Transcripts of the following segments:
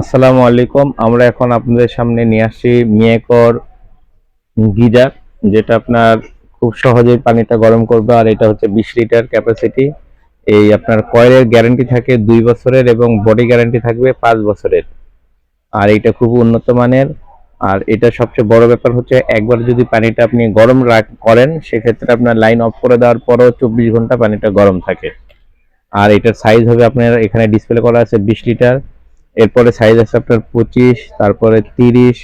আসসালামু আলাইকুম। আমরা এখন আপনাদের সামনে নিয়ে আসছি মিয়াকর গিজার, যেটা আপনার খুব সহজেই পানিটা গরম করবে। আর এটা হচ্ছে 20 লিটার ক্যাপাসিটি। এই আপনার কয়েলের গ্যারান্টি থাকে 2 বছরের এবং বডি গ্যারান্টি থাকবে 5 বছরের। আর এটা খুব উন্নত মানের। আর এটা সবচেয়ে বড় ব্যাপার হচ্ছে, একবার যদি পানিটা আপনি গরম করেন, সেক্ষেত্রে আপনার লাইন অফ করে দেওয়ার পরও 24 ঘন্টা পানিটা গরম থাকে। আর এটার সাইজ হবে, আপনার এখানে ডিসপ্লে করা আছে 20 লিটার। এরপরে সাইজ আছে আপনার 25, তারপরে 30,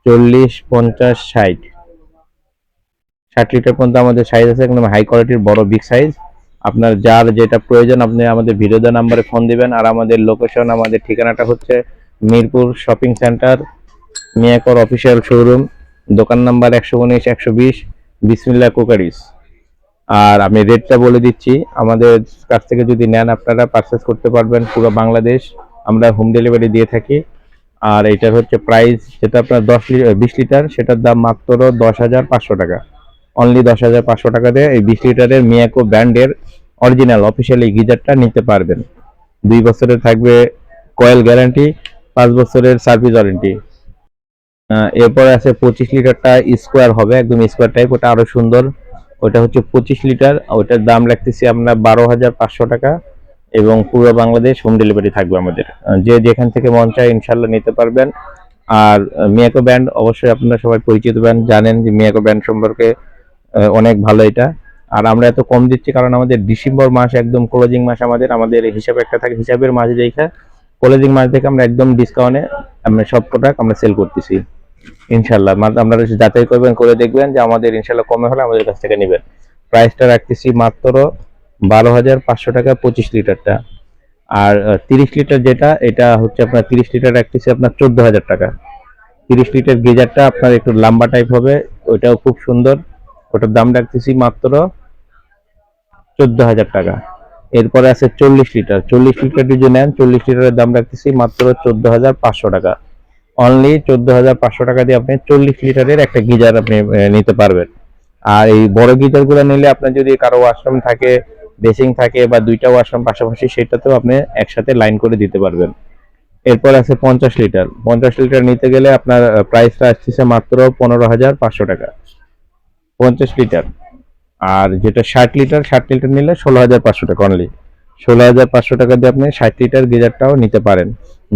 40, 50, 60 লিটার পর্যন্ত আমাদের সাইজ আছে। একদম হাই কোয়ালিটির বড় বিগ সাইজ। আপনার যার যেটা প্রয়োজন আপনি আমাদের ভিডিও দেওয়া নাম্বারে ফোন দিবেন। আর আমাদের লোকেশন, আমাদের ঠিকানাটা হচ্ছে মিরপুর শপিং সেন্টার, মিয়াকর অফিসিয়াল শোরুম, দোকান নাম্বার 119, 120, বিসমিল্লাহ কুকারিস। আর আমি রেটটা বলে দিচ্ছি, আমাদের কাছ থেকে যদি নেন আপনারা পারচেস করতে পারবেন পুরো বাংলাদেশ। আমরা হোম ডেলিভারি দিয়ে থাকি। আর এটার হচ্ছে প্রাইস, যেটা আপনার 20 লিটার, সেটার দাম মাত্র 10,500 টাকা। অনলি 10,500 টাকা দিয়ে এই 20 লিটারের মিয়াকো ব্র্যান্ডের অরিজিনাল অফিসিয়াল এই গিজারটা নিতে পারবেন। 2 বছরের থাকবে কয়েল গ্যারান্টি, 5 বছরের সার্ভিস ওয়ারেন্টি। এরপরে আছে 25 লিটারটা, স্কোয়ার হবে, একদম স্কোয়ার টাইপ, ওটা আরো সুন্দর। ওটা হচ্ছে 25 লিটার, ওটার দাম রাখতেছি আমরা 12,500 টাকা। এবং পুরো বাংলাদেশ হোম ডেলিভারি থাকবে আমাদের। যে যেখান থেকে মন চায় ইনশাল্লাহ নিতে পারবেন। আর মিয়াকো ব্র্যান্ড অবশ্যই আপনারা সবাই পরিচিত ব্র্যান্ড, জানেন যে মিয়াকো ব্র্যান্ড সম্পর্কে অনেক ভালো এটা। আর আমরা এত কম দিচ্ছি কারণ আমাদের ডিসেম্বর মাস একদম ক্লোজিং মাস, আমাদের আমাদের হিসাব একটা থাকে, হিসাবের মাঝে যেইটা ক্লোজিং মাস থেকে আমরা একদম ডিসকাউন্টে আমরা সব প্রোডাক্ট আমরা সেল করতেছি ইনশাল্লাহ। আপনারা যাচাই করবেন, করে দেখবেন যে আমাদের ইনশাল্লাহ কমে হলে আমাদের কাছ থেকে নেবেন। প্রাইসটা রাখতেছি মাত্র 12,500 টাকা 25 লিটারটা। আর 30 লিটার যেটা, এটা হচ্ছে আপনার 30 লিটার রাখতেছি আপনার 14,000 টাকা। 30 লিটার গিজারটা আপনার একটু লম্বা টাইপ হবে, ওইটাও খুব সুন্দর। ওটার দাম রাখতেছি মাত্র 14,000 টাকা। এরপরে আছে 40 লিটার। 40 লিটার যদি নেন, 40 লিটারের দাম রাখতেছি মাত্র 14,500 টাকা। অনলি 14,500 টাকা দিয়ে আপনি 40 লিটারের একটা গিজার আপনি নিতে পারবেন। আর এই বড় গিজার গুলো নিলে আপনার যদি কারো ওয়াশরুম থাকে, বেসিং থাকে, বা দুইটা ওয়াশরুম পাশাপাশি, সেটাতেও আপনি একসাথে লাইন করে দিতে পারবেন। এরপর আছে 50 লিটার। 50 লিটার নিতে গেলে আপনার প্রাইসটা আসছে মাত্র 15,500 টাকা 50 লিটার। আর যেটা 60 লিটার, 60 লিটার নিলে 16,500 টাকা অনলি। 16,500 টাকা দিয়ে আপনি 60 লিটার গিজারটাও নিতে পারেন।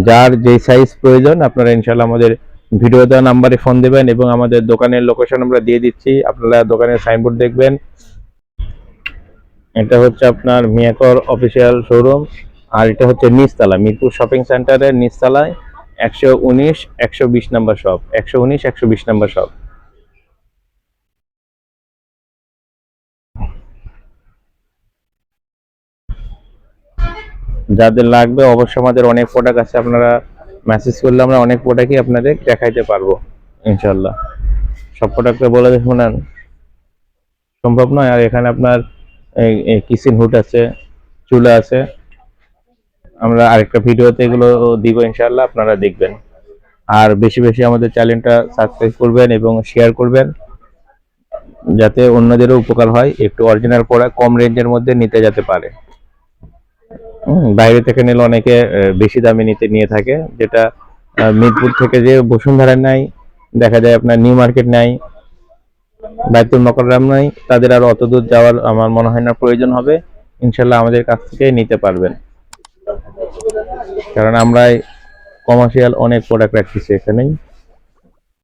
যার যে সাইজ প্রয়োজন আপনারা ইনশাল্লাহ আমাদের ভিডিও দেওয়া নাম্বারে ফোন দেবেন, এবং আমাদের দোকানের লোকেশন আমরা দিয়ে দিচ্ছি, আপনারা দোকানের সাইনবোর্ড দেখবেন। এটা হচ্ছে আপনার মিয়াকর অফিসিয়াল শোরুম। আর এটা হচ্ছে নিচতলা, মিরপুর শপিং সেন্টারের নিচতলায় 119, 120 নাম্বার শপ, 119, 120 নাম্বার শপ। যাদের লাগবে অবশ্যই, আমাদের অনেক প্রোডাক্ট আছে, আপনারা মেসেজ করলে আমরা অনেক প্রোডাক্টই আপনাদের দেখাইতে পারবো ইনশাল্লাহ। সব প্রোডাক্টে বলে শোনান সম্ভব নয়। আর এখানে আপনার কিচেন হুড আছে, চুলা আছে। আমরা আরেকটা ভিডিওতে এগুলো দিব ইনশাল্লাহ, আপনারা দেখবেন। আর বেশি বেশি আমাদের চ্যানেলটা সাবস্ক্রাইব করবেন এবং শেয়ার করবেন, যাতে অন্যদেরও উপকার হয়, একটু অরিজিনাল প্রোডাক্ট কম রেঞ্জের মধ্যে নিতে যেতে পারে। বাইরে থেকে নিলে অনেকে বেশি দামে নিয়ে থাকে, যেটা মিরপুর থেকে যে বসুন্ধরা নাই, দেখা যায় আপনার নিউ মার্কেট নাই, বাইতুল মোকাররম নাই, তাদের আর অত দূর যাওয়ার আমার মনে হয় না প্রয়োজন হবে। ইনশাল্লাহ আমাদের কাছ থেকে নিতে পারবেন, কারণ আমরা কমার্শিয়াল অনেক প্রোডাক্ট রাখতেছি এখানেই।